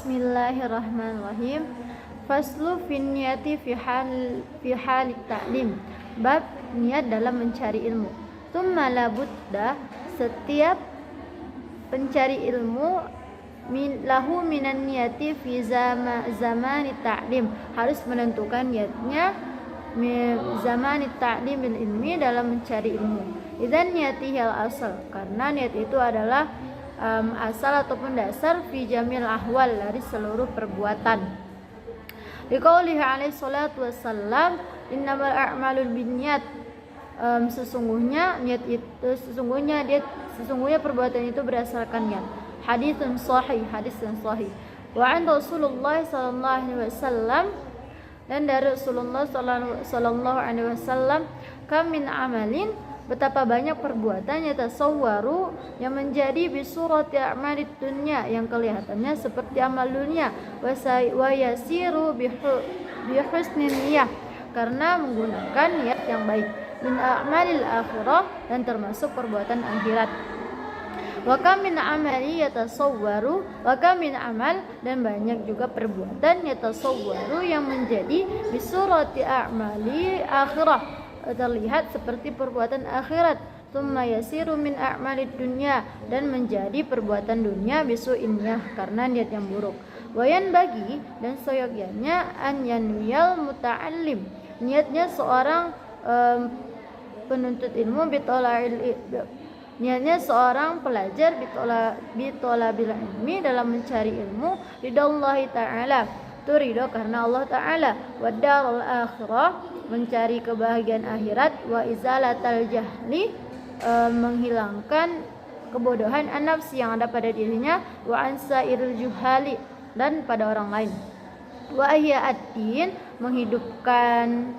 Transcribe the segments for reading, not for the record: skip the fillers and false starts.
Bismillahirrahmanirrahim. Faslu fin niyati fi hal ta'lim. Bab niat dalam mencari ilmu. Tsumma la budda, setiap pencari ilmu lahu minan niyati fi zamani ta'lim, harus menentukan niatnya zamani ta'limil ilmi, dalam mencari ilmu. Idzan niyatihi al asal, karena niat itu adalah asal ataupun dasar fi jamil ahwal, dari seluruh perbuatan. Liqaulihi alaihi salatu wassalam, innamal a'malu binniyat, sesungguhnya perbuatan itu berdasarkan niat. Haditsun sahih, hadis yang sahih. Wa an Rasulullah sallallahu alaihi wasallam, dan dari Rasulullah sallallahu alaihi wasallam, kam min amalin, betapa banyak perbuatan yatasawwaru, yang menjadi bisurati a'malid dunya, yang kelihatannya seperti amal dunia, wa yasiru bihusnin niyah, karena menggunakan niat yang baik, min a'malil akhirah, dan termasuk perbuatan akhirat. Wa kam min amali yatasawwaru, wa kam min amal, dan banyak juga perbuatan yatasawwaru yang menjadi bisurati a'mali akhirah, terlihat seperti perbuatan akhirat. Tsumma yasiru min a'malid dunya, dan menjadi perbuatan dunia bisu'innya, karena niat yang buruk. Wayan bagi, dan seyogyanya an yanwiyal muta'allim, niatnya seorang penuntut ilmu, niatnya seorang pelajar bitolabil ilmi, dalam mencari ilmu, ridallahi ta'ala, itu ridho karena Allah Ta'ala, wa darul akhirah, mencari kebahagiaan akhirat, wa izalatal jahli, menghilangkan kebodohan an-nafsi yang ada pada dirinya, wa ansairul juhali, dan pada orang lain, wa ahya ad-din, menghidupkan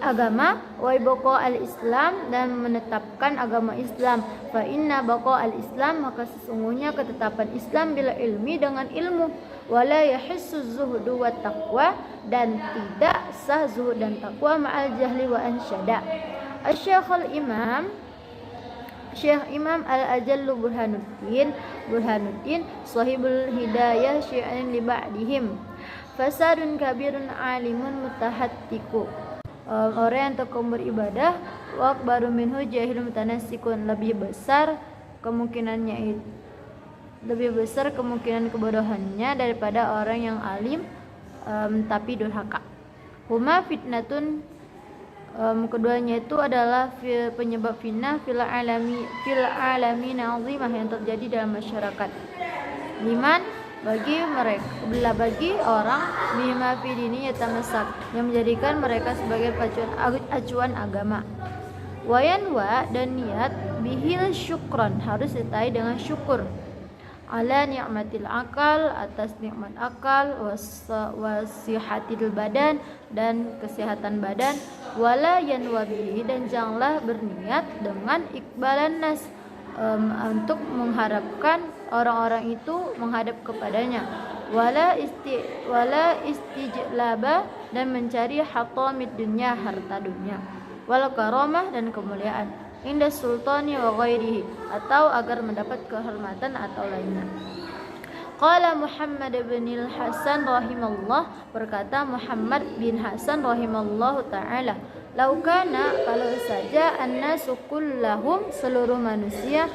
agama, wa ibqa al-islam, dan menetapkan agama Islam. Fa inna baqa al-islam, maka sesungguhnya ketetapan Islam bila ilmi, dengan ilmu. Wala yahissu zuhdu wa taqwa, dan tidak sah zuhud dan taqwa ma'al jahli wa ansyada. Asy-Syekhul Imam Al-Ajallu Burhanuddin Sahibul Hidayah syi'an li ba'dihim, fasadun kabirun alimun mutahattiku, orang yang tekun beribadah, wa akbaru minhu jahilun mutanassikun, lebih besar kemungkinan kebodohannya daripada orang yang alim tapi durhaka. Huma fitnatun, keduanya itu adalah penyebab fitnah fil alamin azimah, yang terjadi dalam masyarakat. Liman, bagi orang bima fi dini yatamasak, yang menjadikan mereka sebagai acuan agama. Wayanwa, dan niat bihil syukran, harus disertai dengan syukur, ala ni'matil akal, atas nikmat akal, wasihatil badan, dan kesehatan badan, wala yanwabihi, dan janganlah berniat dengan ikbalan nas, untuk mengharapkan orang-orang itu menghadap kepadanya, wala istijlaba, dan mencari hatamid dunya, harta dunia, wal karamah, dan kemuliaan, inda sultani wa ghairihi, atau agar mendapat kehormatan atau lainnya. Qala Muhammad bin Hasan rahimallah, berkata Muhammad bin Hasan rahimallahu ta'ala, laukana, kalau saja annasu kullahum, seluruh manusia,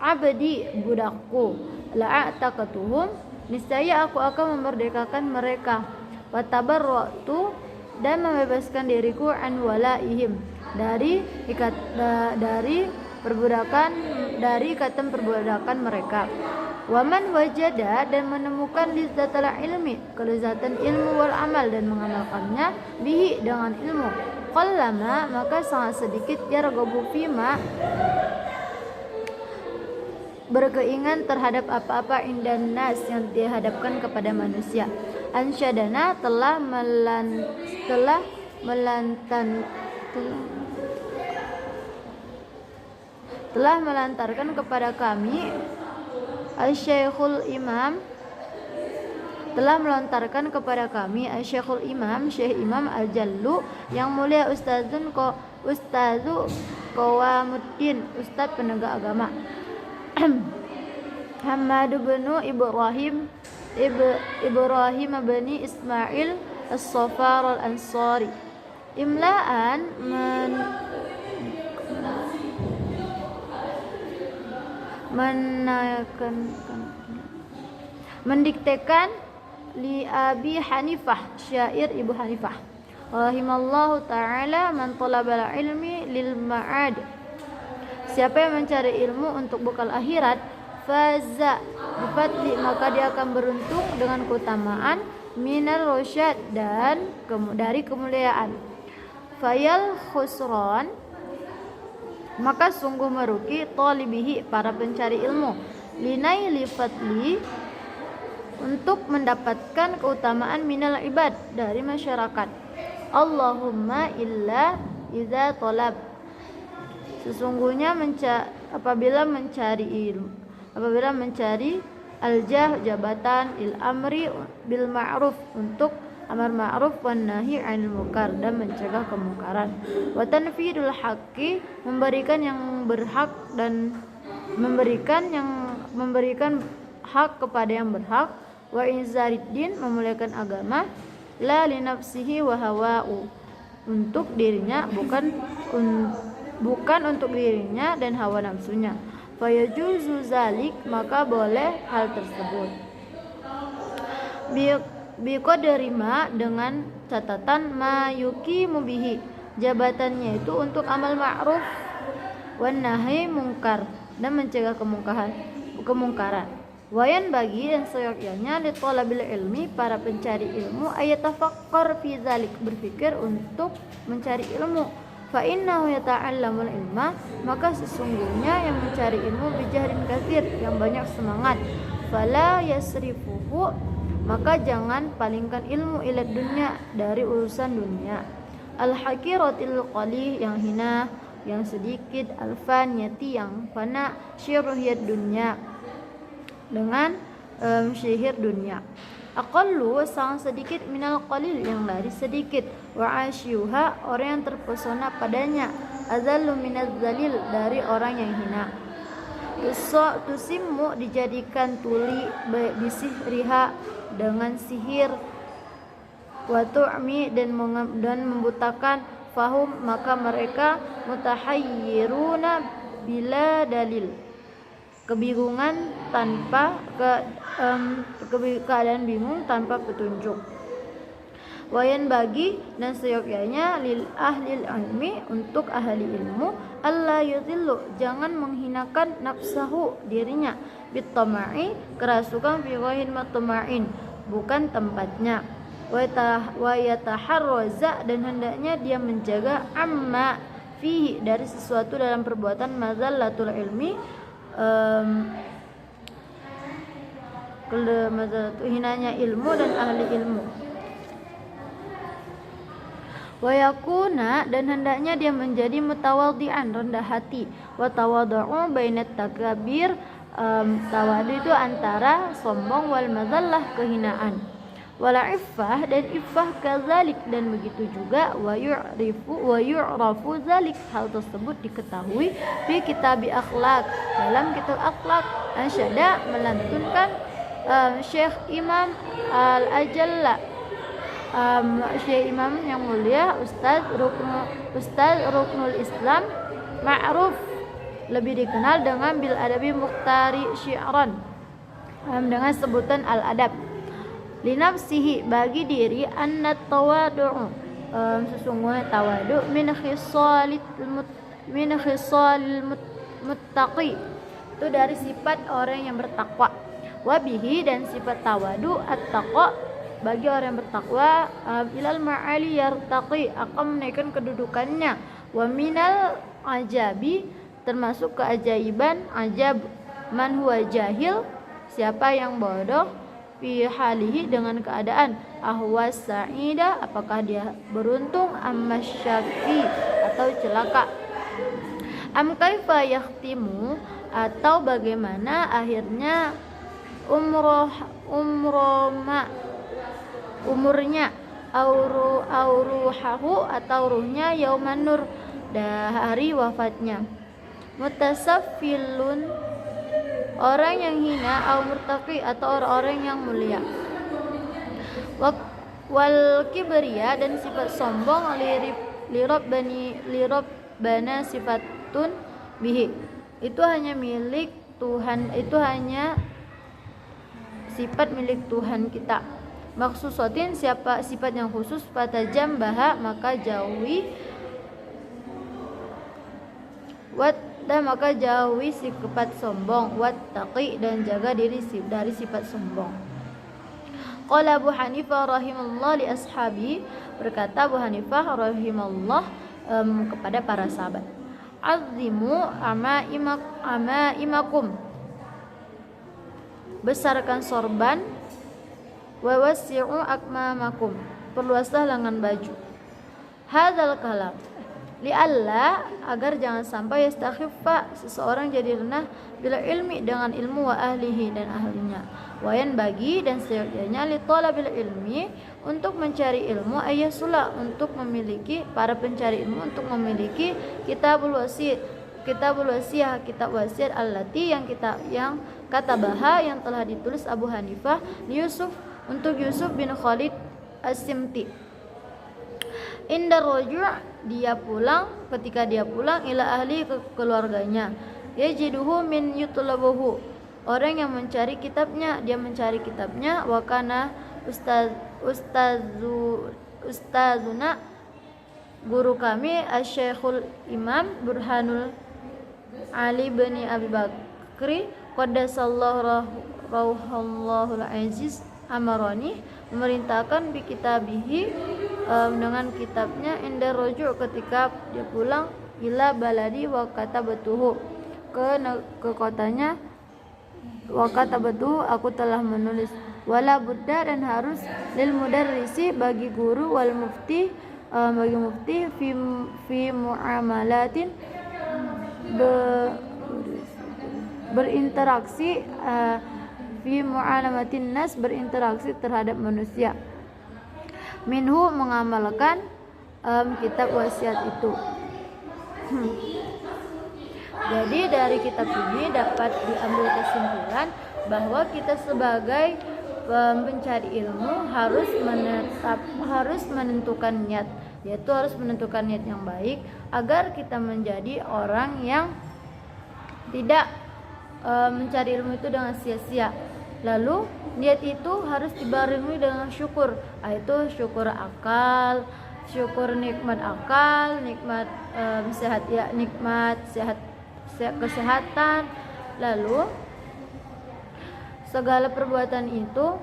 abdi, budakku, la'ataqatuhum, niscaya aku akan memerdekakan mereka, wa tabarra'tu, dan membebaskan diriku an walaihim, dari ikatan perbudakan mereka. Waman wajada, dan menemukan lizzatal ilmi, kelezatan ilmu, wal amal, dan mengamalkannya, bihi, dengan ilmu, qallama, maka sangat sedikit, yarghabu fima, berkeinginan terhadap apa-apa indan nas, yang dihadapkan kepada manusia. Ansyadana, telah melantarkan kepada kami, Asy-Syekhul Imam, telah melontarkan kepada kami Asy-Syekhul Imam, Syekh Imam Al-Jallu, yang mulia, Ustazu Qawamuddin, Ustaz penegak agama, Hamad bin Ibrahim Ibrahim bin Ismail As-Safar Al-Ansari. Imla'an mendiktekan li Abi Hanifah, syair Ibu Hanifah. Rahimallahu ta'ala man talabal ilmi lil ma'ad. Siapa yang mencari ilmu untuk bekal akhirat, faza bifadli, maka dia akan beruntung dengan keutamaan, minal rosyad, dan dari kemuliaan. Fayal khusran, maka sungguh merugi, talibihi, para pencari ilmu, linaili fadli, untuk mendapatkan keutamaan, minal ibad, dari masyarakat. Allahumma illa idza talab, sesungguhnya apabila mencari al-jah, jabatan, il amri bil ma'ruf, untuk amar ma'ruf, wan nahi 'anil munkar, dan mencegah kemungkaran, wa tanfidul haqqi, memberikan yang berhak dan memberikan hak kepada yang berhak, wa izariddin, memuliakan agama, la li nafsihi wa hawa'u, untuk dirinya, bukan untuk dirinya dan hawa nafsunya. Fayajuzu zalik, maka boleh hal tersebut. Biqadarima, dengan catatan, mayuki mubihi, jabatannya itu untuk amal ma'ruf, wan nahi mungkar, dan mencegah kemungkaran. Wayan bagi, dan seyogyanya, li talabil ilmi, para pencari ilmu, ayatafakkar fi zalik, berpikir untuk mencari ilmu. Fa innahu yata'allamul ilma, maka sesungguhnya yang mencari ilmu bijahdin katsir, yang banyak semangat. Fala yasrifuhu, maka jangan palingkan ilmu ila dunya, dari urusan dunia. Al-hakiratil qalih, yang hina, yang sedikit. Al-faniyati, yang fana. Syirhiyat dunya, dengan syihir dunia. Aqallu, sangat sedikit, minal qalil, yang dari sedikit. Wa asyuha, orang yang terpesona padanya. Azallu minaz zalil, dari orang yang hina. Tusimmu, dijadikan tuli, bisihriha, dengan sihir. Wa tu'mi, dan membutakan, fahum, maka mereka, mutahayyiruna bila dalil, kebingungan tanpa keadaan bingung tanpa petunjuk. Wayan bagi, dan seyogyanya, lil ahlil ilmi, untuk ahli ilmu, alla yudhillu, jangan menghinakan nafsahu, dirinya, bitama'i, kerasukan, fi ghairi matma'in, bukan tempatnya. Wa yataharraza, dan hendaknya dia menjaga, amma fihi, dari sesuatu dalam perbuatan, mazallatul ilmi, hinanya ilmu dan ahli ilmu. Wa yakuna, dan hendaknya dia menjadi mutawadhi'an, rendah hati. Wa tawadhu'u bainat takabir, tawadu itu antara sombong, wal mazallah, kehinaan. Wala iffah, dan iffah kadzalik, dan begitu juga. Wa yu'rafu zalik, hal tersebut diketahui, fi kitabi akhlak, dalam kitab akhlak. Ansyada, melantunkan Syekh Imam Al-Ajalla, Syekh Imam yang mulia, Ustaz Ruknul Islam, ma'ruf, lebih dikenal dengan bil adabi muhtari syi'ran, dengan sebutan al-adab. Linafsihi, bagi diri, annat tawadu', sesungguhnya tawadu, min khisalil muttaqi, itu dari sifat orang yang bertakwa. Wabihi, dan sifat tawadu, at-taqwa, bagi orang yang bertakwa, ilal ma'ali yartaqi, akan menaikkan kedudukannya. Wa minal ajabi, termasuk keajaiban, ajab, man huwa jahil, siapa yang bodoh, fi halihi, dengan keadaan, ahwas sa'ida, apakah dia beruntung, amma syaqi, atau celaka. Am kaifa yakhtimu, atau bagaimana akhirnya umurnya, auruhahu, atau ruhnya, yauman nur, hari wafatnya. Mutasaffilun, orang yang hina, au murtaqi atau orang-orang yang mulia. Wal kibriya dan sifat sombong lirabbana sifatun bihi. Itu hanya milik Tuhan, itu hanya sifat milik Tuhan kita. Maksusatin siapa sifat yang khusus, fatajam baha maka jauhi dan maka jauhi sifat sombong, wattaqi dan jaga diri dari sifat sombong. Qala Abu Hanifah rahimallah li ashabi, berkata Abu Hanifah rahimallah kepada para sahabat, azimu amaimakum, besarkan sorban, wa wasi'u akmamakum, perluaslah lengan baju. Hadzal kalam li'alla, agar jangan sampai yastakhiffa seseorang jadi renah bila ilmi dengan ilmu, wa ahlihi dan ahlinya, wayan bagi dan seyogyanya li talabil ilmi untuk mencari ilmu, ayasula untuk memiliki para pencari ilmu untuk memiliki kitabul wasiyah kitab wasiat allati yang kata baha yang telah ditulis Abu Hanifah Yusuf untuk Yusuf bin Khalid As-Simti. Inda roju' ketika dia pulang ila ahli ke keluarganya, yajiduhu min yutlabuhu, orang yang mencari kitabnya, dia mencari kitabnya. Wa kana ustazuna guru kami asy-Syekhul Imam Burhanul Ali bin Abi Bakri qaddasallahu rauhallahul aziz amarani, memerintahkan bi kitabihi dengan kitabnya, inda roju' ketika dia pulang, ila baladi wa katabatuhu ke kotanya, wa katabatuhu aku telah menulis, wala budda dan harus lil mudarrisi bagi guru, wal mufti bagi mufti fi muamalatin berinteraksi fi mu'alamatin nas berinteraksi terhadap manusia, minhu mengamalkan kitab wasiat itu. Jadi dari kitab ini dapat diambil kesimpulan bahwa kita sebagai pencari ilmu harus menentukan niat, yaitu harus menentukan niat yang baik agar kita menjadi orang yang tidak mencari ilmu itu dengan sia-sia. Lalu niat itu harus dibarengi dengan syukur, yaitu syukur akal, syukur nikmat akal, nikmat sehat ya, nikmat sehat kesehatan. Lalu segala perbuatan itu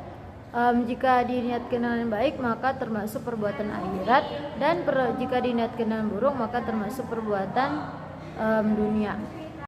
jika diniatkan dengan baik maka termasuk perbuatan akhirat, dan jika diniatkan dengan buruk maka termasuk perbuatan dunia.